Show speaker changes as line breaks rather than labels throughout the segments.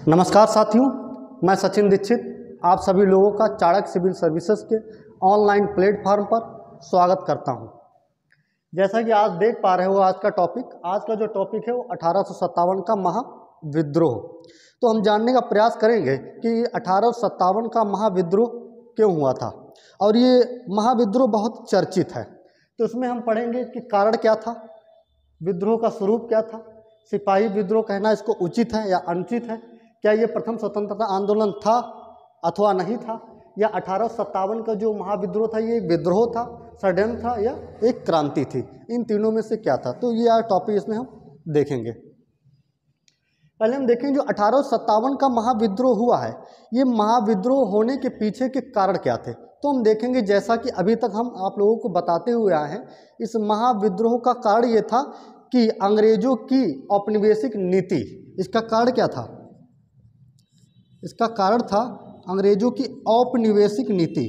नमस्कार साथियों, मैं सचिन दीक्षित आप सभी लोगों का चाणक्य सिविल सर्विसेज के ऑनलाइन प्लेटफॉर्म पर स्वागत करता हूं। जैसा कि आज देख पा रहे हो आज का जो टॉपिक है वो 1857 का महाविद्रोह। तो हम जानने का प्रयास करेंगे कि 1857 का महाविद्रोह क्यों हुआ था और ये महाविद्रोह बहुत चर्चित है। तो इसमें हम पढ़ेंगे कि कारण क्या था, विद्रोह का स्वरूप क्या था, सिपाही विद्रोह कहना इसको उचित है या अनुचित है, क्या ये प्रथम स्वतंत्रता आंदोलन था अथवा नहीं था, या 1857 का जो महाविद्रोह था ये विद्रोह था, षड्यंत्र था या एक क्रांति थी, इन तीनों में से क्या था। तो ये टॉपिक इसमें हम देखेंगे। पहले हम देखेंगे जो 1857 का महाविद्रोह हुआ है, ये महाविद्रोह होने के पीछे के कारण क्या थे। तो हम देखेंगे जैसा कि अभी तक हम आप लोगों को बताते हुए आए हैं, इस महाविद्रोह का कारण ये था कि अंग्रेजों की औपनिवेशिक नीति, इसका कारण क्या था, इसका कारण था अंग्रेजों की औपनिवेशिक नीति।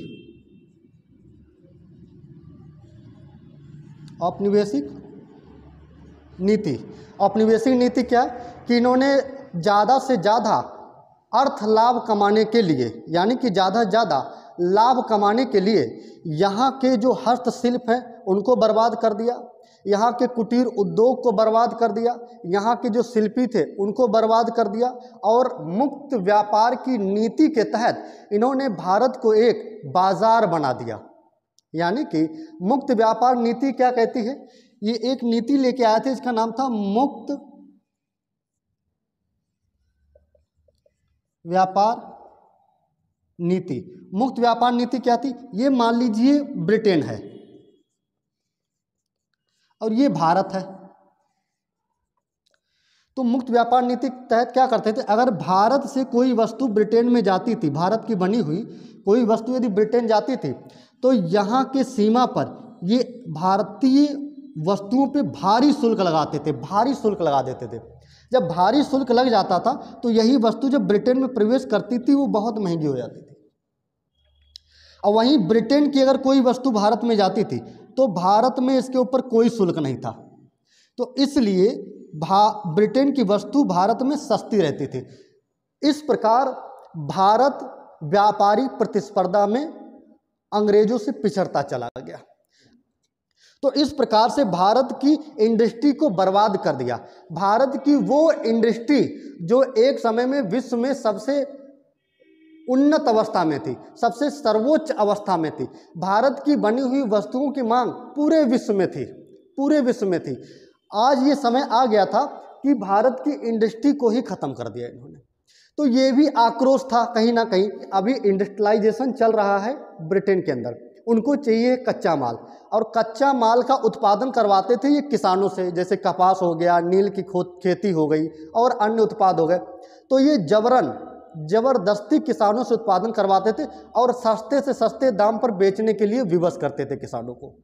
औपनिवेशिक नीति क्या कि इन्होंने ज़्यादा से ज़्यादा अर्थ लाभ कमाने के लिए, यानी कि ज़्यादा से ज़्यादा लाभ कमाने के लिए यहाँ के जो हस्तशिल्प है उनको बर्बाद कर दिया, यहाँ के कुटीर उद्योग को बर्बाद कर दिया, यहाँ के जो शिल्पी थे उनको बर्बाद कर दिया और मुक्त व्यापार की नीति के तहत इन्होंने भारत को एक बाजार बना दिया। यानी कि मुक्त व्यापार नीति क्या कहती है, ये एक नीति लेके आए थे, इसका नाम था मुक्त व्यापार नीति। मुक्त व्यापार नीति क्या थी, ये मान लीजिए ब्रिटेन है और ये भारत है। तो मुक्त व्यापार नीति के तहत क्या करते थे, अगर भारत से कोई वस्तु ब्रिटेन में जाती थी, भारत की बनी हुई कोई वस्तु यदि ब्रिटेन जाती थी तो यहाँ के सीमा पर ये भारतीय वस्तुओं पे भारी शुल्क लगाते थे, भारी शुल्क लगा देते थे। जब भारी शुल्क लग जाता था तो यही वस्तु जब ब्रिटेन में प्रवेश करती थी वो बहुत महंगी हो जाती थी। और वहीं ब्रिटेन की अगर कोई वस्तु भारत में जाती थी तो भारत में इसके ऊपर कोई शुल्क नहीं था, तो इसलिए ब्रिटेन की वस्तु भारत में सस्ती रहती थी। इस प्रकार भारत व्यापारी प्रतिस्पर्धा में अंग्रेजों से पिछड़ता चला गया। तो इस प्रकार से भारत की इंडस्ट्री को बर्बाद कर दिया। भारत की वो इंडस्ट्री जो एक समय में विश्व में सबसे उन्नत अवस्था में थी, सबसे सर्वोच्च अवस्था में थी, भारत की बनी हुई वस्तुओं की मांग पूरे विश्व में थी, पूरे विश्व में थी। आज ये समय आ गया था कि भारत की इंडस्ट्री को ही खत्म कर दिया इन्होंने। तो ये भी आक्रोश था कहीं ना कहीं। अभी इंडस्ट्रियलाइजेशन चल रहा है ब्रिटेन के अंदर, उनको चाहिए कच्चा माल, और कच्चा माल का उत्पादन करवाते थे ये किसानों से, जैसे कपास हो गया, नील की खेती हो गई और अन्य उत्पाद हो गए। तो ये जबरदस्ती किसानों से उत्पादन करवाते थे और सस्ते से सस्ते दाम पर बेचने के लिए विवश करते थे किसानों को।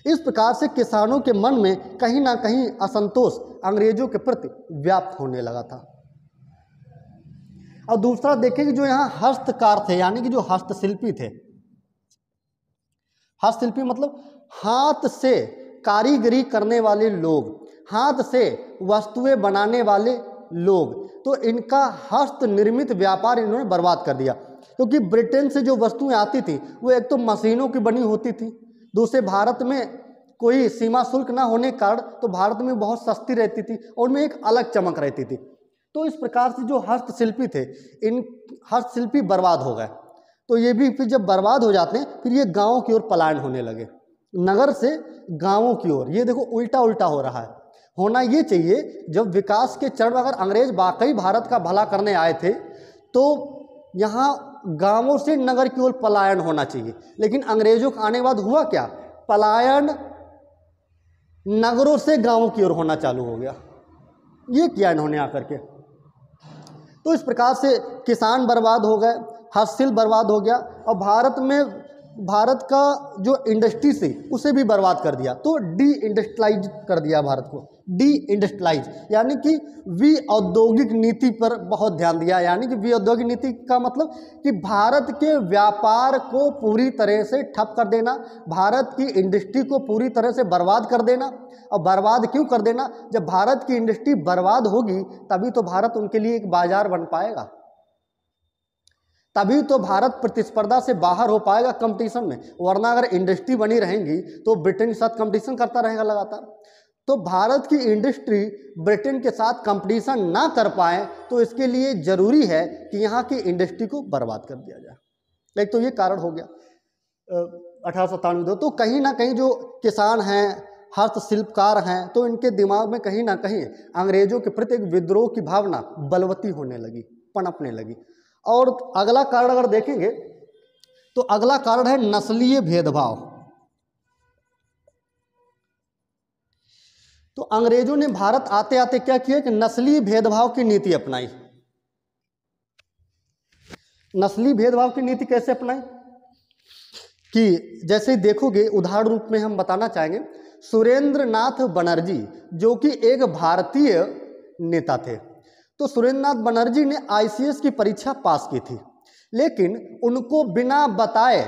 इस प्रकार से किसानों के मन में कहीं ना कहीं असंतोष अंग्रेजों के प्रति व्याप्त होने लगा था। और दूसरा देखें कि जो यहाँ हस्तकार थे, यानी कि जो हस्तशिल्पी थे, हस्तशिल्पी मतलब हाथ से कारीगरी करने वाले लोग, हाथ से वस्तुएं बनाने वाले लोग, तो इनका हस्त निर्मित व्यापार इन्होंने बर्बाद कर दिया। क्योंकि ब्रिटेन से जो वस्तुएं आती थी वो एक तो मशीनों की बनी होती थी, दूसरे भारत में कोई सीमा शुल्क ना होने के कारण तो भारत में बहुत सस्ती रहती थी और उनमें एक अलग चमक रहती थी। तो इस प्रकार से जो हस्तशिल्पी थे, इन हस्तशिल्पी बर्बाद हो गए। तो ये भी फिर जब बर्बाद हो जाते हैं फिर ये गाँव की ओर पलायन होने लगे, नगर से गाँवों की ओर। ये देखो उल्टा उल्टा हो रहा है। होना ये चाहिए, जब विकास के चरण अगर अंग्रेज वाकई भारत का भला करने आए थे तो यहाँ गांवों से नगर की ओर पलायन होना चाहिए। लेकिन अंग्रेजों के आने के बाद हुआ क्या, पलायन नगरों से गांवों की ओर होना चालू हो गया। ये किया इन्होंने आकर के। तो इस प्रकार से किसान बर्बाद हो गए, हस्तशिल्प बर्बाद हो गया और भारत में भारत का जो इंडस्ट्री से उसे भी बर्बाद कर दिया। तो डी इंडस्ट्रियलाइज कर दिया भारत को, डी इंडस्ट्रियलाइज यानी कि वी औद्योगिक नीति पर बहुत ध्यान दिया। यानी कि वी औद्योगिक नीति का मतलब कि भारत के व्यापार को पूरी तरह से ठप कर देना, भारत की इंडस्ट्री को पूरी तरह से बर्बाद कर देना। और बर्बाद क्यों कर देना? जब भारत की इंडस्ट्री बर्बाद होगी तभी तो भारत उनके लिए एक बाजार बन पाएगा, तभी तो भारत प्रतिस्पर्धा से बाहर हो पाएगा कंपटीशन में। वरना अगर इंडस्ट्री बनी रहेंगी तो ब्रिटेन के साथ कंपटीशन करता रहेगा लगातार। तो भारत की इंडस्ट्री ब्रिटेन के साथ कंपटीशन ना कर पाए तो इसके लिए ज़रूरी है कि यहाँ की इंडस्ट्री को बर्बाद कर दिया जाए। एक तो ये कारण हो गया 1897। तो कहीं ना कहीं जो किसान हैं, हस्तशिल्पकार हैं, तो इनके दिमाग में कहीं ना कहीं अंग्रेजों के प्रति एक विद्रोह की भावना बलवती होने लगी, पनपने लगी। और अगला कारण अगर देखेंगे तो अगला कारण है नस्लीय भेदभाव। तो अंग्रेजों ने भारत आते आते क्या किया कि नस्लीय भेदभाव की नीति अपनाई। नस्लीय भेदभाव की नीति कैसे अपनाई कि जैसे देखोगे, उदाहरण रूप में हम बताना चाहेंगे, सुरेंद्र नाथ बनर्जी जो कि एक भारतीय नेता थे। तो सुरेंद्र नाथ बनर्जी ने आईसीएस की परीक्षा पास की थी, लेकिन उनको बिना बताए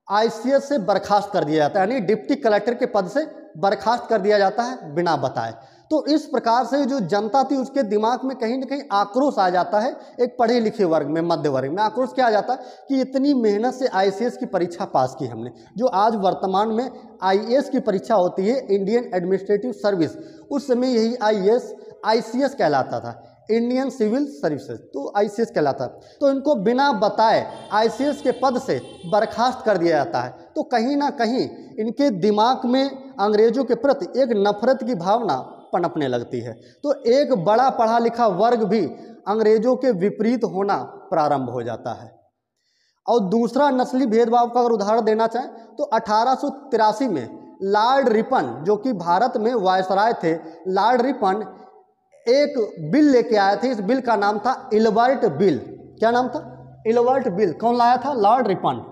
आईसीएस से बर्खास्त कर दिया जाता है, यानी डिप्टी कलेक्टर के पद से बर्खास्त कर दिया जाता है बिना बताए। तो इस प्रकार से जो जनता थी उसके दिमाग में कहीं ना कहीं आक्रोश आ जाता है। एक पढ़े लिखे वर्ग में, मध्य वर्ग में आक्रोश क्या आ जाता है कि इतनी मेहनत से आईसीएस की परीक्षा पास की हमने, जो आज वर्तमान में आईएएस की परीक्षा होती है, इंडियन एडमिनिस्ट्रेटिव सर्विस, उस समय यही आईसीएस कहलाता था, इंडियन सिविल सर्विसेज, तो आईसीएस कहलाता है। तो इनको बिना बताए आईसीएस के पद से बर्खास्त कर दिया जाता है। तो कहीं ना कहीं इनके दिमाग में अंग्रेजों के प्रति एक नफरत की भावना पनपने लगती है। तो एक बड़ा पढ़ा लिखा वर्ग भी अंग्रेजों के विपरीत होना प्रारंभ हो जाता है। और दूसरा नस्ली भेदभाव का अगर उदाहरण देना चाहें तो 1883 में लॉर्ड रिपन, जो कि भारत में वायसराय थे, लॉर्ड रिपन एक बिल लेके आए थे। इस बिल का नाम था इलबर्ट बिल। क्या नाम था? Ilbert bill. कौन लाया था? Lord Ripon.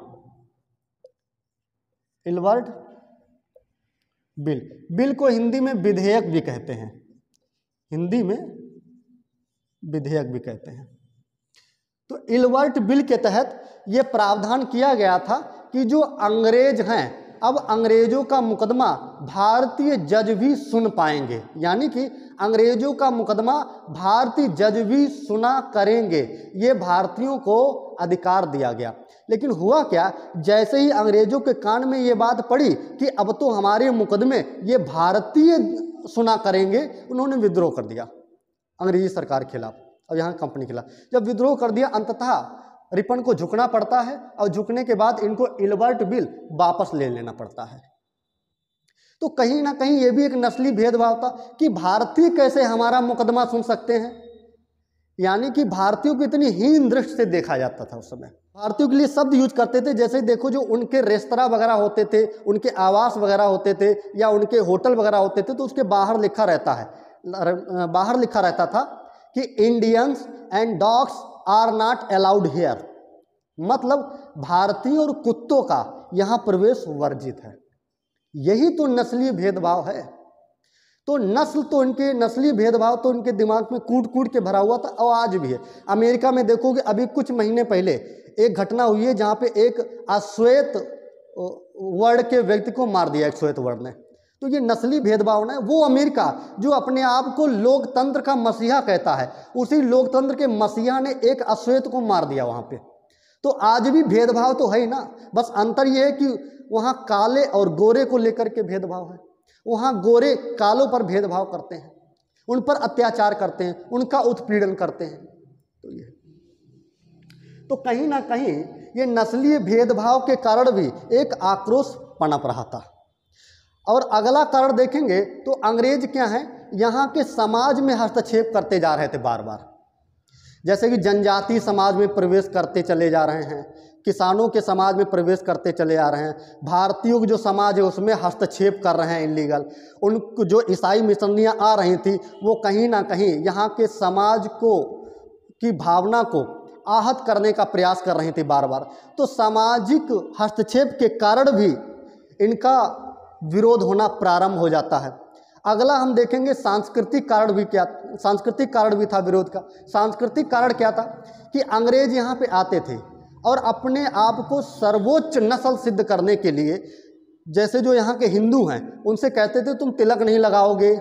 Ilbert bill. Bill को हिंदी में विधेयक भी कहते हैं, हिंदी में विधेयक भी कहते हैं। तो इलबर्ट बिल के तहत यह प्रावधान किया गया था कि जो अंग्रेज हैं, अब अंग्रेजों का मुकदमा भारतीय जज भी सुन पाएंगे, यानी कि अंग्रेजों का मुकदमा भारतीय जज भी सुना करेंगे, ये भारतीयों को अधिकार दिया गया। लेकिन हुआ क्या, जैसे ही अंग्रेजों के कान में ये बात पड़ी कि अब तो हमारे मुकदमे ये भारतीय सुना करेंगे, उन्होंने विद्रोह कर दिया अंग्रेजी सरकार के खिलाफ और यहाँ कंपनी के खिलाफ। जब विद्रोह कर दिया, अंततः रिपन को झुकना पड़ता है और झुकने के बाद इनको इलबर्ट बिल वापस ले लेना पड़ता है। तो कहीं ना कहीं ये भी एक नस्ली भेदभाव था कि भारतीय कैसे हमारा मुकदमा सुन सकते हैं, यानी कि भारतीयों को इतनी हीन दृष्टि से देखा जाता था उस समय। भारतीयों के लिए शब्द यूज करते थे, जैसे देखो जो उनके रेस्तरां वगैरह होते थे, उनके आवास वगैरह होते थे या उनके होटल वगैरह होते थे, तो उसके बाहर लिखा रहता है, बाहर लिखा रहता था कि Indians and dogs are not allowed here, मतलब भारतीय और कुत्तों का यहाँ प्रवेश वर्जित है। यही तो नस्लीय भेदभाव है। तो नस्ल तो इनके नस्लीय भेदभाव तो इनके दिमाग में कूट कूट के भरा हुआ था और आज भी है। अमेरिका में देखोगे, अभी कुछ महीने पहले एक घटना हुई है जहाँ पे एक अश्वेत वर्ण के व्यक्ति को मार दिया, एक श्वेत वर्ण ने। तो ये नस्ली भेदभाव है। वो अमेरिका जो अपने आप को लोकतंत्र का मसीहा कहता है, उसी लोकतंत्र के मसीहा ने एक अश्वेत को मार दिया वहाँ पे। तो आज भी भेदभाव तो है ही ना, बस अंतर ये है कि वहाँ काले और गोरे को लेकर के भेदभाव है। वहाँ गोरे कालों पर भेदभाव करते हैं, उन पर अत्याचार करते हैं, उनका उत्पीड़न करते हैं। तो ये तो कहीं ना कहीं ये नस्लीय भेदभाव के कारण भी एक आक्रोश पनप रहा था। और अगला कारण देखेंगे तो अंग्रेज क्या हैं, यहाँ के समाज में हस्तक्षेप करते जा रहे थे बार बार। जैसे कि जनजातीय समाज में प्रवेश करते चले जा रहे हैं, किसानों के समाज में प्रवेश करते चले आ रहे हैं, भारतीयों की जो समाज है उसमें हस्तक्षेप कर रहे हैं इलीगल। उनको जो ईसाई मिशनरियाँ आ रही थी वो कहीं ना कहीं यहाँ के समाज को की भावना को आहत करने का प्रयास कर रही थी बार बार। तो सामाजिक हस्तक्षेप के कारण भी इनका विरोध होना प्रारंभ हो जाता है। अगला हम देखेंगे सांस्कृतिक कारण भी क्या, सांस्कृतिक कारण भी था विरोध का। सांस्कृतिक कारण क्या था कि अंग्रेज यहाँ पे आते थे और अपने आप को सर्वोच्च नस्ल सिद्ध करने के लिए, जैसे जो यहाँ के हिंदू हैं उनसे कहते थे तुम तिलक नहीं लगाओगे,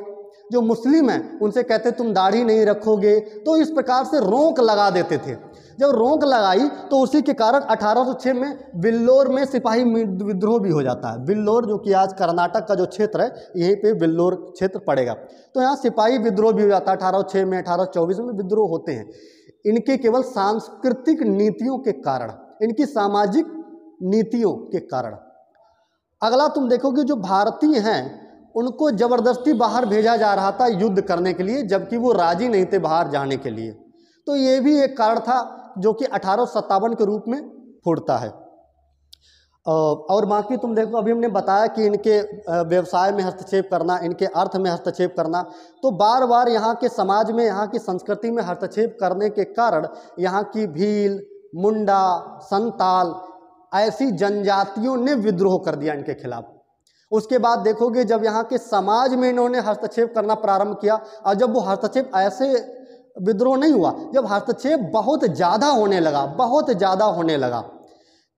जो मुस्लिम हैं उनसे कहते तुम दाढ़ी नहीं रखोगे, तो इस प्रकार से रोक लगा देते थे। जब रोक लगाई तो उसी के कारण 1806 में विल्लोर में सिपाही विद्रोह भी हो जाता है। विल्लोर जो कि आज कर्नाटक का जो क्षेत्र है, यहीं पे विल्लोर क्षेत्र पड़ेगा। तो यहाँ सिपाही विद्रोह भी हो जाता है 1806 में। 1824 में विद्रोह होते हैं। इनके केवल सांस्कृतिक नीतियों के कारण, इनकी सामाजिक नीतियों के कारण। अगला तुम देखोगे जो भारतीय हैं उनको ज़बरदस्ती बाहर भेजा जा रहा था युद्ध करने के लिए, जबकि वो राजी नहीं थे बाहर जाने के लिए। तो ये भी एक कारण था जो कि 1857 के रूप में फूटता है। और बाकी तुम देखो, अभी हमने बताया कि इनके व्यवसाय में हस्तक्षेप करना, इनके अर्थ में हस्तक्षेप करना, तो बार बार यहाँ के समाज में, यहाँ की संस्कृति में हस्तक्षेप करने के कारण यहाँ की भील, मुंडा, संताल ऐसी जनजातियों ने विद्रोह कर दिया इनके खिलाफ। उसके बाद देखोगे जब यहाँ के समाज में इन्होंने हस्तक्षेप करना प्रारंभ किया, और जब वो हस्तक्षेप ऐसे विद्रोह नहीं हुआ, जब हस्तक्षेप बहुत ज़्यादा होने लगा, बहुत ज़्यादा होने लगा,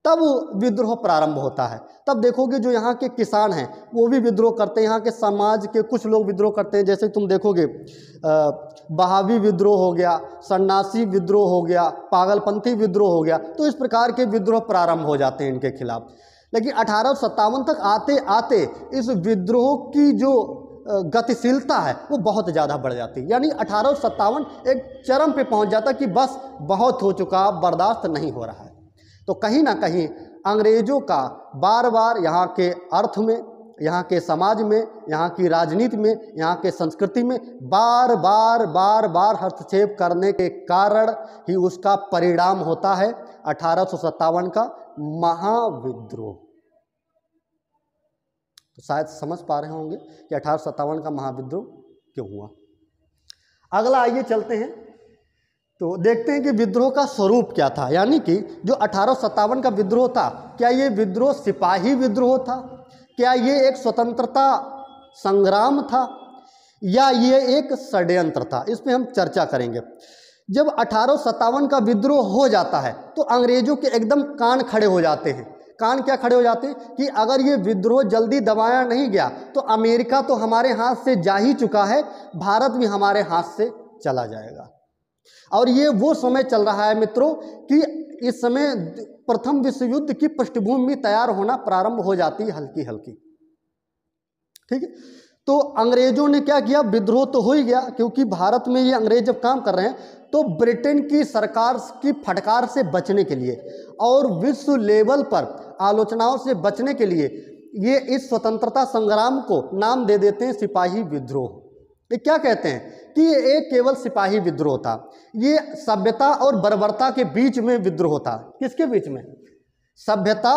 तब विद्रोह प्रारंभ होता है। तब देखोगे जो यहाँ के किसान हैं वो भी विद्रोह करते हैं, यहाँ के समाज के कुछ लोग विद्रोह करते हैं। जैसे तुम देखोगे बहावी विद्रोह हो गया, सन्यासी विद्रोह हो गया, पागलपंथी विद्रोह हो गया। तो इस प्रकार के विद्रोह प्रारंभ हो जाते हैं इनके खिलाफ। लेकिन 1857 तक आते आते इस विद्रोह की जो गतिशीलता है वो बहुत ज़्यादा बढ़ जाती है। यानी 1857 एक चरम पे पहुंच जाता कि बस बहुत हो चुका, बर्दाश्त नहीं हो रहा है। तो कहीं ना कहीं अंग्रेज़ों का बार बार यहाँ के अर्थ में, यहाँ के समाज में, यहाँ की राजनीति में, यहाँ के संस्कृति में बार बार हस्तक्षेप करने के कारण ही उसका परिणाम होता है 1857 का महाविद्रोह। तो शायद समझ पा रहे होंगे कि 1857 का महाविद्रोह क्यों हुआ। अगला आइए चलते हैं, तो देखते हैं कि विद्रोह का स्वरूप क्या था। यानी कि जो 1857 का विद्रोह था, क्या ये विद्रोह सिपाही विद्रोह था, क्या ये एक स्वतंत्रता संग्राम था, या ये एक षड्यंत्र था, इस पर हम चर्चा करेंगे। जब 1857 का विद्रोह हो जाता है तो अंग्रेजों के एकदम कान खड़े हो जाते हैं। कान क्या खड़े हो जाते हैं कि अगर ये विद्रोह जल्दी दबाया नहीं गया तो अमेरिका तो हमारे हाथ से जा ही चुका है, भारत भी हमारे हाथ से चला जाएगा। और ये वो समय चल रहा है मित्रों कि इस समय प्रथम विश्व युद्ध की पृष्ठभूमि तैयार होना प्रारंभ हो जाती है हल्की हल्की। ठीक है, तो अंग्रेजों ने क्या किया, विद्रोह तो हो ही गया, क्योंकि भारत में ये अंग्रेज जब काम कर रहे हैं तो ब्रिटेन की सरकार की फटकार से बचने के लिए और विश्व लेवल पर आलोचनाओं से बचने के लिए ये इस स्वतंत्रता संग्राम को नाम दे देते हैं सिपाही विद्रोह। ये क्या कहते हैं कि ये एक केवल सिपाही विद्रोह था, ये सभ्यता और बर्बरता के बीच में विद्रोह था। किसके बीच में? सभ्यता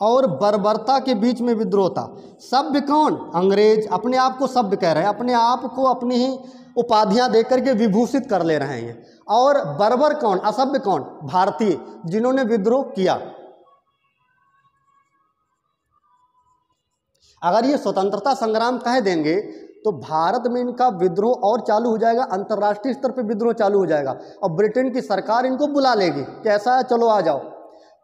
और बर्बरता के बीच में विद्रोह था। सभ्य कौन? अंग्रेज अपने आप को सभ्य कह रहे हैं, अपने आप को अपनी ही उपाधियां देकर के विभूषित कर ले रहे हैं। और बर्बर कौन, असभ्य कौन? भारतीय, जिन्होंने विद्रोह किया। अगर ये स्वतंत्रता संग्राम कह देंगे तो भारत में इनका विद्रोह और चालू हो जाएगा, अंतर्राष्ट्रीय स्तर पर विद्रोह चालू हो जाएगा और ब्रिटेन की सरकार इनको बुला लेगी, कैसा है चलो आ जाओ,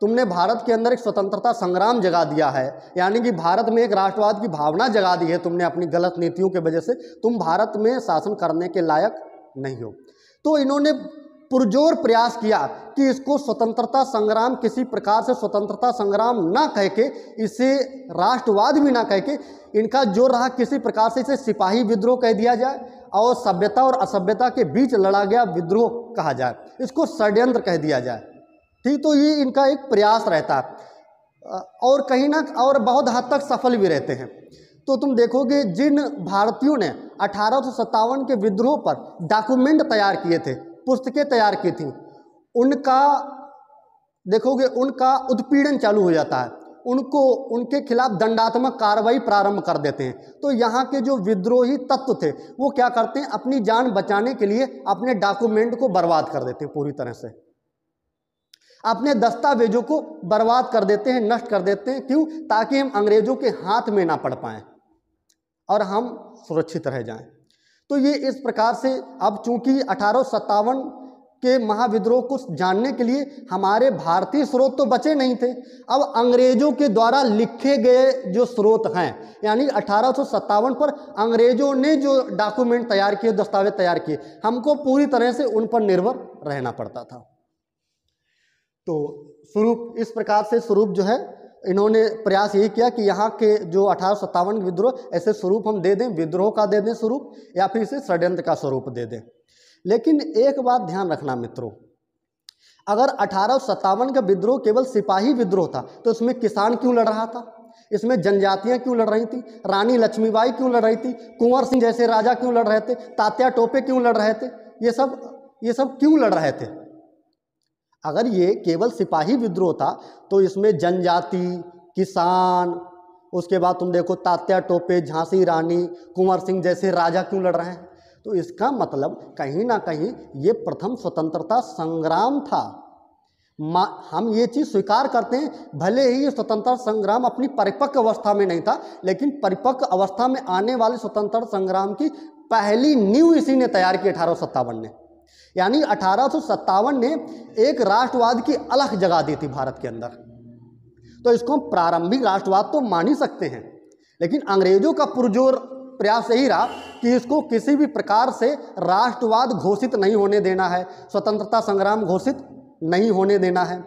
तुमने भारत के अंदर एक स्वतंत्रता संग्राम जगा दिया है, यानी कि भारत में एक राष्ट्रवाद की भावना जगा दी है तुमने अपनी गलत नीतियों के वजह से, तुम भारत में शासन करने के लायक नहीं हो। तो इन्होंने पुरजोर प्रयास किया कि इसको स्वतंत्रता संग्राम किसी प्रकार से स्वतंत्रता संग्राम ना कह के, इसे राष्ट्रवाद भी ना कह के, इनका जोर रहा किसी प्रकार से इसे सिपाही विद्रोह कह दिया जाए और सभ्यता और असभ्यता के बीच लड़ा गया विद्रोह कहा जाए, इसको षड्यंत्र कह दिया जाए। ठीक, तो ये इनका एक प्रयास रहता है और कहीं ना और बहुत हद तक सफल भी रहते हैं। तो तुम देखोगे जिन भारतीयों ने 1857 के विद्रोह पर डॉक्यूमेंट तैयार किए थे, पुस्तकें तैयार की थी, उनका देखोगे उनका उत्पीड़न चालू हो जाता है, उनको उनके खिलाफ दंडात्मक कार्रवाई प्रारंभ कर देते हैं। तो यहाँ के जो विद्रोही तत्व थे वो क्या करते हैं, अपनी जान बचाने के लिए अपने डॉक्यूमेंट को बर्बाद कर देते हैं, पूरी तरह से अपने दस्तावेजों को बर्बाद कर देते हैं, नष्ट कर देते हैं। क्यों? ताकि हम अंग्रेजों के हाथ में ना पड़ पाएं और हम सुरक्षित रह जाएं। तो ये इस प्रकार से, अब चूंकि 1857 के महाविद्रोह को जानने के लिए हमारे भारतीय स्रोत तो बचे नहीं थे, अब अंग्रेजों के द्वारा लिखे गए जो स्रोत हैं, यानी 1857 पर अंग्रेजों ने जो डॉक्यूमेंट तैयार किए, दस्तावेज तैयार किए, हमको पूरी तरह से उन पर निर्भर रहना पड़ता था। तो स्वरूप इस प्रकार से, स्वरूप जो है इन्होंने प्रयास यही किया कि यहाँ के जो 1857 विद्रोह, ऐसे स्वरूप हम दे दें, विद्रोह का दे दें स्वरूप, या फिर इसे षड्यंत्र का स्वरूप दे दें। लेकिन एक बात ध्यान रखना मित्रों, अगर 1857 का विद्रोह केवल सिपाही विद्रोह था तो इसमें किसान क्यों लड़ रहा था, इसमें जनजातियां क्यों लड़ रही थी, रानी लक्ष्मीबाई क्यों लड़ रही थी, कुंवर सिंह जैसे राजा क्यों लड़ रहे थे, तात्या टोपे क्यों लड़ रहे थे, ये सब क्यों लड़ रहे थे? अगर ये केवल सिपाही विद्रोह था तो इसमें जनजाति, किसान, उसके बाद तुम देखो तात्या टोपे, झांसी रानी, कुंवर सिंह जैसे राजा क्यों लड़ रहे हैं? तो इसका मतलब कहीं ना कहीं ये प्रथम स्वतंत्रता संग्राम था। हम ये चीज़ स्वीकार करते हैं, भले ही ये स्वतंत्रता संग्राम अपनी परिपक्व अवस्था में नहीं था, लेकिन परिपक्व अवस्था में आने वाले स्वतंत्रता संग्राम की पहली नींव इसी ने तैयार की, 1857 ने। यानी 1857 ने एक राष्ट्रवाद की अलख जगा दी थी भारत के अंदर। तो इसको हम प्रारंभिक राष्ट्रवाद तो मान ही सकते हैं, लेकिन अंग्रेजों का पुरजोर प्रयास यही रहा कि इसको किसी भी प्रकार से राष्ट्रवाद घोषित नहीं होने देना है, स्वतंत्रता संग्राम घोषित नहीं होने देना है।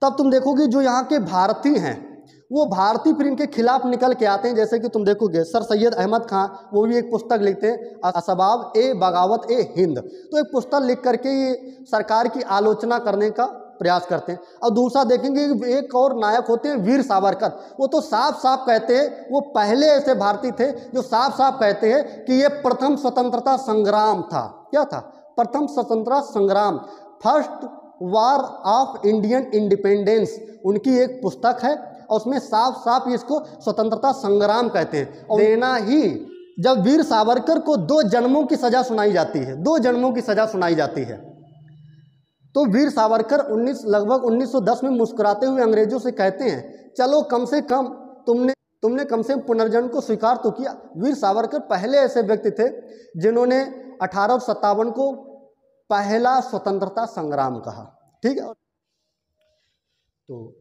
तब तुम देखोगे जो यहाँ के भारतीय हैं वो भारतीय फिर इनके खिलाफ निकल के आते हैं। जैसे कि तुम देखोगे सर सैयद अहमद खां, वो भी एक पुस्तक लिखते हैं, असबाब ए बगावत ए हिंद। तो एक पुस्तक लिख करके ये सरकार की आलोचना करने का प्रयास करते हैं। और दूसरा देखेंगे एक और नायक होते हैं वीर सावरकर, वो तो साफ साफ कहते हैं, वो पहले ऐसे भारतीय थे जो साफ साफ कहते हैं कि ये प्रथम स्वतंत्रता संग्राम था। क्या था? प्रथम स्वतंत्रता संग्राम, first war of Indian independence, उनकी एक पुस्तक है और उसमें साफ साफ इसको स्वतंत्रता संग्राम कहते हैं। और देना ही, जब वीर सावरकर को 2 जन्मों की सजा सुनाई जाती है, 2 जन्मों की सजा सुनाई जाती है, तो वीर सावरकर लगभग 1910 में मुस्कुराते हुए अंग्रेजों से कहते हैं, चलो कम से कम तुमने कम से कम पुनर्जन्म को स्वीकार तो किया। वीर सावरकर पहले ऐसे व्यक्ति थे जिन्होंने 1857 को पहला स्वतंत्रता संग्राम कहा। ठीक है, तो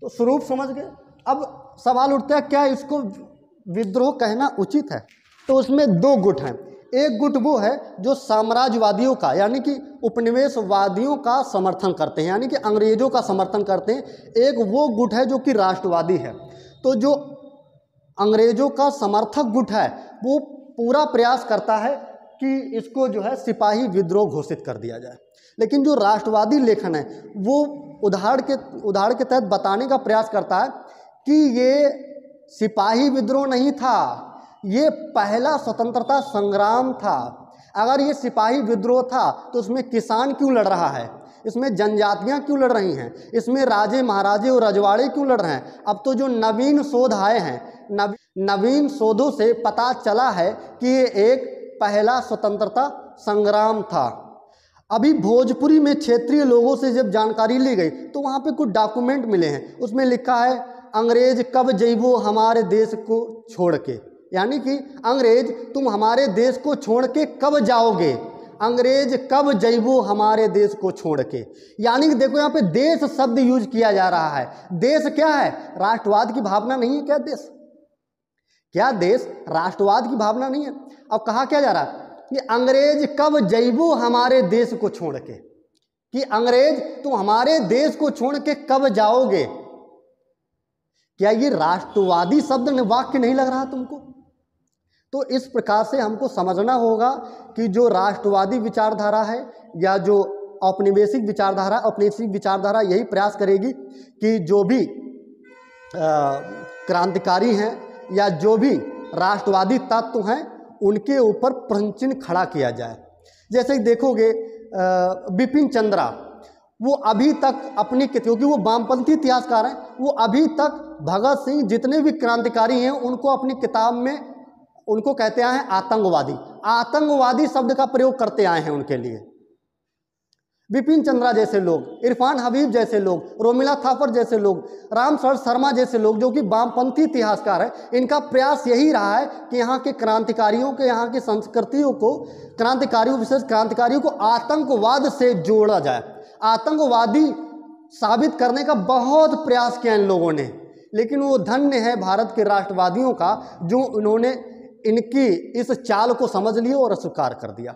स्वरूप समझ गए। अब सवाल उठता है क्या इसको विद्रोह कहना उचित है? तो उसमें 2 गुट हैं। एक गुट वो है जो साम्राज्यवादियों का, यानी कि उपनिवेशवादियों का समर्थन करते हैं, यानी कि अंग्रेजों का समर्थन करते हैं। एक वो गुट है जो कि राष्ट्रवादी है। तो जो अंग्रेजों का समर्थक गुट है वो पूरा प्रयास करता है कि इसको जो है सिपाही विद्रोह घोषित कर दिया जाए। लेकिन जो राष्ट्रवादी लेखन है वो उदाहरण के तहत बताने का प्रयास करता है कि ये सिपाही विद्रोह नहीं था, ये पहला स्वतंत्रता संग्राम था। अगर ये सिपाही विद्रोह था तो उसमें किसान क्यों लड़ रहा है, इसमें जनजातियां क्यों लड़ रही हैं, इसमें राजे महाराजे और रजवाड़े क्यों लड़ रहे हैं? अब तो जो नवीन शोध आए हैं, नवीन शोधों से पता चला है कि ये एक पहला स्वतंत्रता संग्राम था। अभी भोजपुरी में क्षेत्रीय लोगों से जब जानकारी ली गई तो वहाँ पे कुछ डॉक्यूमेंट मिले हैं, उसमें लिखा है अंग्रेज कब जइबो हमारे देश को छोड़ के, यानी कि अंग्रेज तुम हमारे देश को छोड़ के कब जाओगे, अंग्रेज कब जइबो हमारे देश को छोड़ के। यानी कि देखो यहाँ पे देश शब्द यूज किया जा रहा है। देश क्या है? राष्ट्रवाद की भावना नहीं है क्या देश? क्या देश राष्ट्रवाद की भावना नहीं है? अब कहा क्या जा रहा है कि अंग्रेज कब जइबो हमारे देश को छोड़ के, कि अंग्रेज तुम हमारे देश को छोड़ के कब जाओगे। क्या ये राष्ट्रवादी शब्द वाक्य नहीं लग रहा तुमको? तो इस प्रकार से हमको समझना होगा कि जो राष्ट्रवादी विचारधारा है या जो औपनिवेशिक विचारधारा यही प्रयास करेगी कि जो भी क्रांतिकारी हैं या जो भी राष्ट्रवादी तत्व हैं उनके ऊपर प्रश्न चिन्ह खड़ा किया जाए। जैसे देखोगे बिपिन चंद्रा, वो अभी तक अपनी, क्योंकि वो वामपंथी इतिहासकार हैं, वो अभी तक भगत सिंह जितने भी क्रांतिकारी हैं उनको अपनी किताब में उनको कहते आए हैं आतंकवादी। आतंकवादी शब्द का प्रयोग करते आए हैं उनके लिए। बिपिन चंद्रा जैसे लोग, इरफान हबीब जैसे लोग, रोमिला थापर जैसे लोग, राम शरद शर्मा जैसे लोग जो कि वामपंथी इतिहासकार हैं, इनका प्रयास यही रहा है कि यहाँ के क्रांतिकारियों के, यहाँ की संस्कृतियों को, क्रांतिकारियों, विशेष क्रांतिकारियों को आतंकवाद से जोड़ा जाए। आतंकवादी साबित करने का बहुत प्रयास किया इन लोगों ने, लेकिन वो धन्य है भारत के राष्ट्रवादियों का जो उन्होंने इनकी इस चाल को समझ लिया और अस्वीकार कर दिया।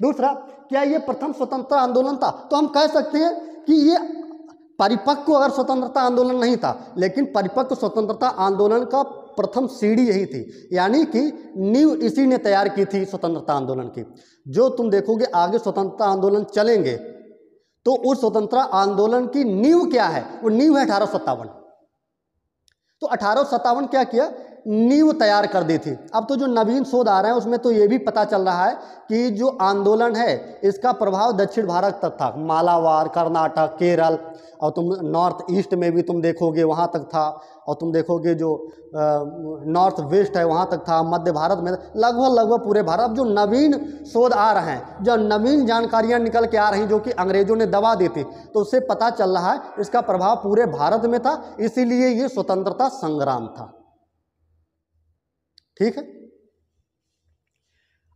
दूसरा, क्या ये प्रथम स्वतंत्रता आंदोलन था? तो हम कह सकते हैं कि ये परिपक्व अगर स्वतंत्रता आंदोलन नहीं था, लेकिन परिपक्व स्वतंत्रता आंदोलन का प्रथम सीढ़ी यही थी, यानी कि नींव इसी ने तैयार की थी स्वतंत्रता आंदोलन की। जो तुम देखोगे आगे स्वतंत्रता आंदोलन चलेंगे तो उस स्वतंत्रता आंदोलन की नींव क्या है? वो नींव है 1857। तो 1857 क्या किया? नींव तैयार कर दी थी। अब तो जो नवीन शोध आ रहे हैं उसमें तो ये भी पता चल रहा है कि जो आंदोलन है इसका प्रभाव दक्षिण भारत तक था, मालाबार, कर्नाटक, केरल, और तुम नॉर्थ ईस्ट में भी तुम देखोगे वहाँ तक था, और तुम देखोगे जो नॉर्थ वेस्ट है वहाँ तक था, मध्य भारत में लगभग पूरे भारत। अब जो नवीन शोध आ रहे हैं, जो नवीन जानकारियाँ निकल के आ रही जो कि अंग्रेजों ने दबा दी थी, तो उससे पता चल रहा है इसका प्रभाव पूरे भारत में था, इसीलिए ये स्वतंत्रता संग्राम था। ठीक है,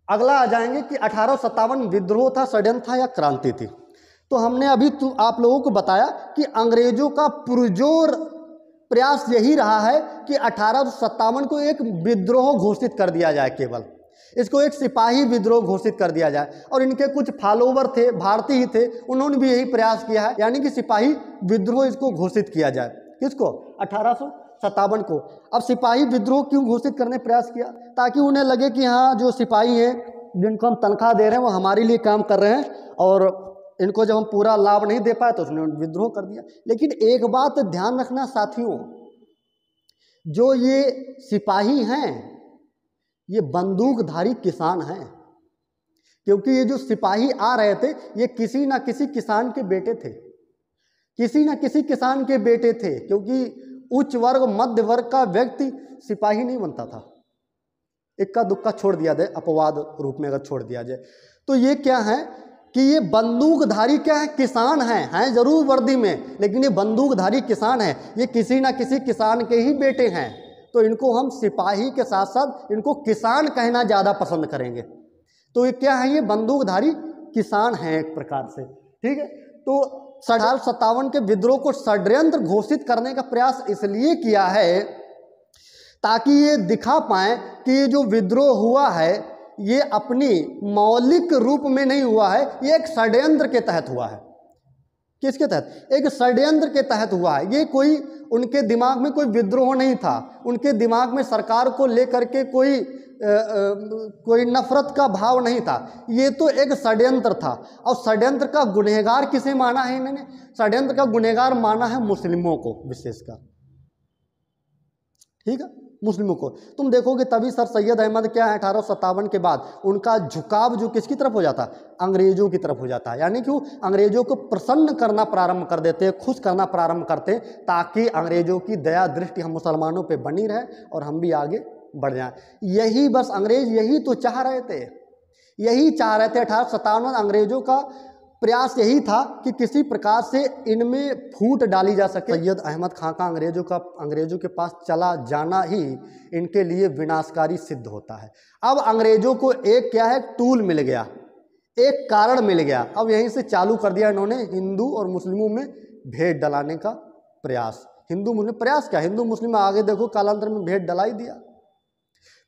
अगला आ जाएंगे कि 1857 विद्रोह था, षड्यंत्र था या क्रांति थी? तो हमने अभी आप लोगों को बताया कि अंग्रेजों का पुरजोर प्रयास यही रहा है कि 1857 को एक विद्रोह घोषित कर दिया जाए, केवल इसको एक सिपाही विद्रोह घोषित कर दिया जाए। और इनके कुछ फॉलोवर थे, भारतीय ही थे, उन्होंने भी यही प्रयास किया है, यानी कि सिपाही विद्रोह इसको घोषित किया जाए। किसको? 1857 को। अब सिपाही विद्रोह क्यों घोषित करने प्रयास किया? ताकि उन्हें लगे कि हाँ, जो सिपाही हैं जिनको हम तनख्वाह दे रहे हैं वो हमारे लिए काम कर रहे हैं, और इनको जब हम पूरा लाभ नहीं दे पाए तो उसने विद्रोह कर दिया। लेकिन एक बात ध्यान रखना साथियों, जो ये सिपाही हैं ये बंदूकधारी किसान हैं, क्योंकि ये जो सिपाही आ रहे थे ये किसी ना किसी किसान के बेटे थे, किसी ना किसी किसान के बेटे थे, क्योंकि उच्च वर्ग, मध्य वर्ग का व्यक्ति सिपाही नहीं बनता था। इक्का दुक्का छोड़ दिया जाए, अपवाद रूप में अगर छोड़ दिया जाए, तो ये क्या है कि ये बंदूकधारी क्या है? किसान हैं जरूर वर्दी में, लेकिन ये बंदूकधारी किसान हैं, ये किसी ना किसी किसान के ही बेटे हैं। तो इनको हम सिपाही के साथ साथ इनको किसान कहना ज़्यादा पसंद करेंगे। तो ये क्या है? ये बंदूकधारी किसान हैं एक प्रकार से। ठीक है, तो 1857 के विद्रोह को षड्यंत्र घोषित करने का प्रयास इसलिए किया है ताकि ये दिखा पाए कि ये जो विद्रोह हुआ है ये अपनी मौलिक रूप में नहीं हुआ है, ये एक षड्यंत्र के तहत हुआ है। किसके तहत? एक षड्यंत्र के तहत हुआ है। ये कोई उनके दिमाग में कोई विद्रोह नहीं था, उनके दिमाग में सरकार को लेकर के कोई नफरत का भाव नहीं था, ये तो एक षड्यंत्र था। और षड्यंत्र का गुनहगार किसे माना है इन्होंने? षड्यंत्र का गुनहगार माना है मुस्लिमों को विशेषकर। ठीक है, मुस्लिमों को। तुम देखोगे तभी सर सैयद अहमद क्या है 1857 के बाद उनका झुकाव जो किसकी तरफ हो जाता? अंग्रेजों की तरफ हो जाता है। यानी कि वो अंग्रेजों को प्रसन्न करना प्रारंभ कर देते, खुश करना प्रारंभ करते, ताकि अंग्रेजों की दया दृष्टि हम मुसलमानों पे बनी रहे और हम भी आगे बढ़ जाएं। यही बस अंग्रेज यही तो चाह रहे थे, यही चाह रहे थे। 1857 अंग्रेजों का प्रयास यही था कि किसी प्रकार से इनमें फूट डाली जा सके। सैयद अहमद खां का अंग्रेजों के पास चला जाना ही इनके लिए विनाशकारी सिद्ध होता है। अब अंग्रेजों को एक क्या है, टूल मिल गया, एक कारण मिल गया। अब यहीं से चालू कर दिया इन्होंने हिंदू और मुस्लिमों में भेद डलाने का प्रयास। हिंदू मुस्लिम प्रयास क्या, हिंदू मुस्लिम आगे देखो कालांतर में भेद डला ही दिया,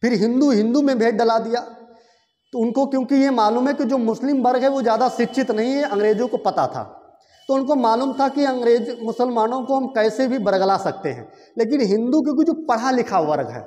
फिर हिंदू में भेद डला दिया। तो उनको क्योंकि ये मालूम है कि जो मुस्लिम वर्ग है वो ज़्यादा शिक्षित नहीं है, अंग्रेजों को पता था, तो उनको मालूम था कि अंग्रेज मुसलमानों को हम कैसे भी बरगला सकते हैं। लेकिन हिंदू क्योंकि जो पढ़ा लिखा वर्ग है,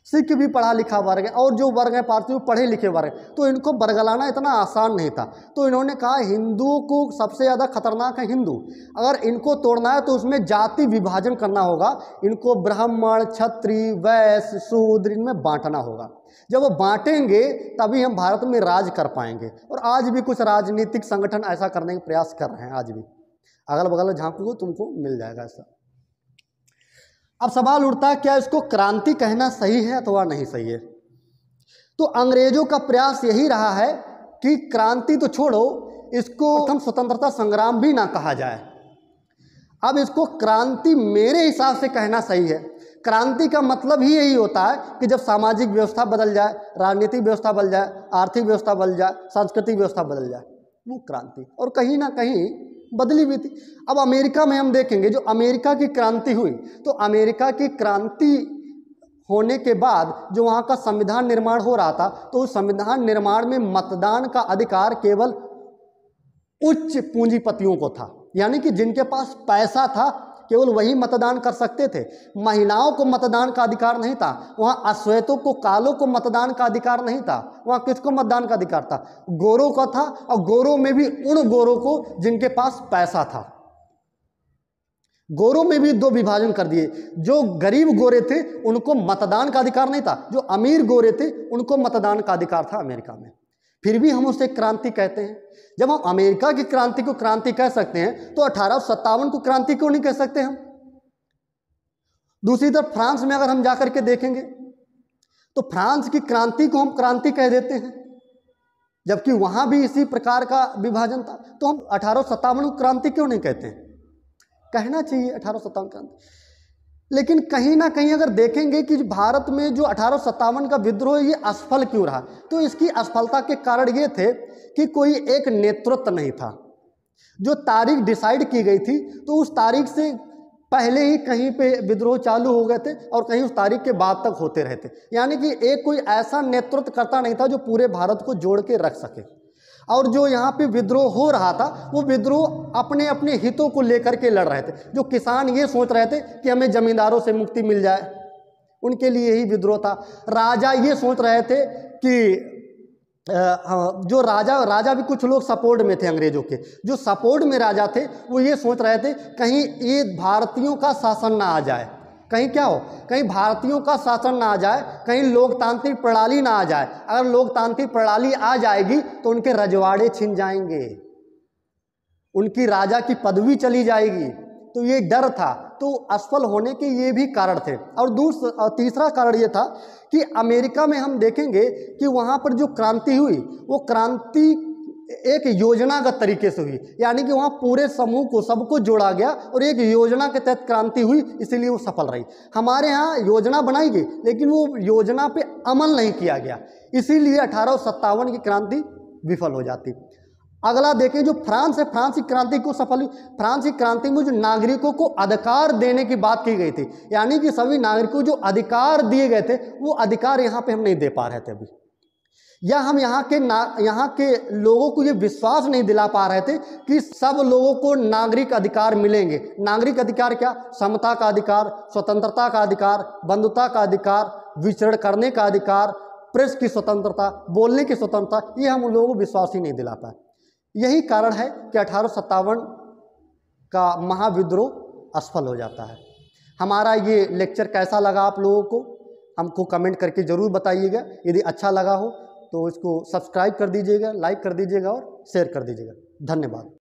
सिख भी पढ़ा लिखा वर्ग है और जो वर्ग है पारसी वो पढ़े लिखे वर्ग है, तो इनको बरगलाना इतना आसान नहीं था। तो इन्होंने कहा हिंदुओं को सबसे ज़्यादा खतरनाक है हिंदू, अगर इनको तोड़ना है तो उसमें जाति विभाजन करना होगा, इनको ब्राह्मण, क्षत्रिय, वैश्य, शूद्र इनमें बांटना होगा। जब वो बांटेंगे तभी हम भारत में राज कर पाएंगे। और आज भी कुछ राजनीतिक संगठन ऐसा करने का प्रयास कर रहे हैं, आज भी अगल बगल झांकोगे तुमको मिल जाएगा ऐसा। अब सवाल उठता है क्या इसको क्रांति कहना सही है अथवा नहीं सही है। तो अंग्रेजों का प्रयास यही रहा है कि क्रांति तो छोड़ो, इसको प्रथम स्वतंत्रता संग्राम भी ना कहा जाए। अब इसको क्रांति मेरे हिसाब से कहना सही है। क्रांति का मतलब ही यही होता है कि जब सामाजिक व्यवस्था बदल जाए, राजनीतिक व्यवस्था बदल जाए, आर्थिक व्यवस्था बदल जाए, सांस्कृतिक व्यवस्था बदल जाए, वो क्रांति। और कहीं ना कहीं बदली भी थी। अब अमेरिका में हम देखेंगे, जो अमेरिका की क्रांति हुई, तो अमेरिका की क्रांति होने के बाद जो वहाँ का संविधान निर्माण हो रहा था, तो उस संविधान निर्माण में मतदान का अधिकार केवल उच्च पूंजीपतियों को था, यानी कि जिनके पास पैसा था केवल वही मतदान कर सकते थे। महिलाओं को मतदान का अधिकार नहीं था, वहाँ अश्वेतों को, कालों को मतदान का अधिकार नहीं था। वहाँ किसको मतदान का अधिकार था? गोरों का था, और गोरों में भी उन गोरों को जिनके पास पैसा था। गोरों में भी दो विभाजन कर दिए, जो गरीब गोरे थे उनको मतदान का अधिकार नहीं था, जो अमीर गोरे थे उनको मतदान का अधिकार था अमेरिका में। फिर भी हम उसे क्रांति कहते हैं। जब हम अमेरिका की क्रांति को क्रांति कह सकते हैं तो 1857 को क्रांति क्यों नहीं कह सकते हम? दूसरी तरफ फ्रांस में अगर हम जाकर के देखेंगे तो फ्रांस की क्रांति को हम क्रांति कह देते हैं, जबकि वहां भी इसी प्रकार का विभाजन था। तो हम 1857 को क्रांति क्यों नहीं कहते हैं? कहना चाहिए 1857 क्रांति। लेकिन कहीं ना कहीं अगर देखेंगे कि भारत में जो 1857 का विद्रोह ये असफल क्यों रहा, तो इसकी असफलता के कारण ये थे कि कोई एक नेतृत्व नहीं था। जो तारीख डिसाइड की गई थी तो उस तारीख से पहले ही कहीं पे विद्रोह चालू हो गए थे और कहीं उस तारीख के बाद तक होते रहे थे। यानी कि एक कोई ऐसा नेतृत्व करता नहीं था जो पूरे भारत को जोड़ के रख सके। और जो यहाँ पे विद्रोह हो रहा था वो विद्रोह अपने अपने हितों को लेकर के लड़ रहे थे। जो किसान ये सोच रहे थे कि हमें जमींदारों से मुक्ति मिल जाए, उनके लिए यही विद्रोह था। राजा ये सोच रहे थे कि जो राजा भी कुछ लोग सपोर्ट में थे अंग्रेजों के, जो सपोर्ट में राजा थे वो ये सोच रहे थे कहीं ये भारतीयों का शासन ना आ जाए, कहीं क्या हो, कहीं भारतीयों का शासन ना आ जाए, कहीं लोकतांत्रिक प्रणाली ना आ जाए। अगर लोकतांत्रिक प्रणाली आ जाएगी तो उनके रजवाड़े छिन जाएंगे, उनकी राजा की पदवी चली जाएगी। तो ये डर था। तो असफल होने के ये भी कारण थे। और तीसरा कारण ये था कि अमेरिका में हम देखेंगे कि वहाँ पर जो क्रांति हुई वो क्रांति एक योजनागत तरीके से हुई, यानी कि वहाँ पूरे समूह को, सबको जोड़ा गया और एक योजना के तहत क्रांति हुई, इसीलिए वो सफल रही। हमारे यहाँ योजना बनाई गई लेकिन वो योजना पे अमल नहीं किया गया, इसीलिए 1857 की क्रांति विफल हो जाती। अगला देखें जो फ्रांस है, फ्रांस की क्रांति को सफल हुई। फ्रांस की क्रांति में जो नागरिकों को अधिकार देने की बात की गई थी, यानी कि सभी नागरिकों को जो अधिकार दिए गए थे वो अधिकार यहाँ पे हम नहीं दे पा रहे थे अभी, या हम यहाँ के लोगों को ये विश्वास नहीं दिला पा रहे थे कि सब लोगों को नागरिक अधिकार मिलेंगे। नागरिक अधिकार क्या? समता का अधिकार, स्वतंत्रता का अधिकार, बंधुता का अधिकार, विचरण करने का अधिकार, प्रेस की स्वतंत्रता, बोलने की स्वतंत्रता, ये हम उन लोगों को विश्वास ही नहीं दिला पाए। यही कारण है कि 1857 का महाविद्रोह असफल हो जाता है। हमारा ये लेक्चर कैसा लगा आप लोगों को हमको कमेंट करके ज़रूर बताइएगा। यदि अच्छा लगा हो तो इसको सब्सक्राइब कर दीजिएगा, लाइक कर दीजिएगा और शेयर कर दीजिएगा। धन्यवाद।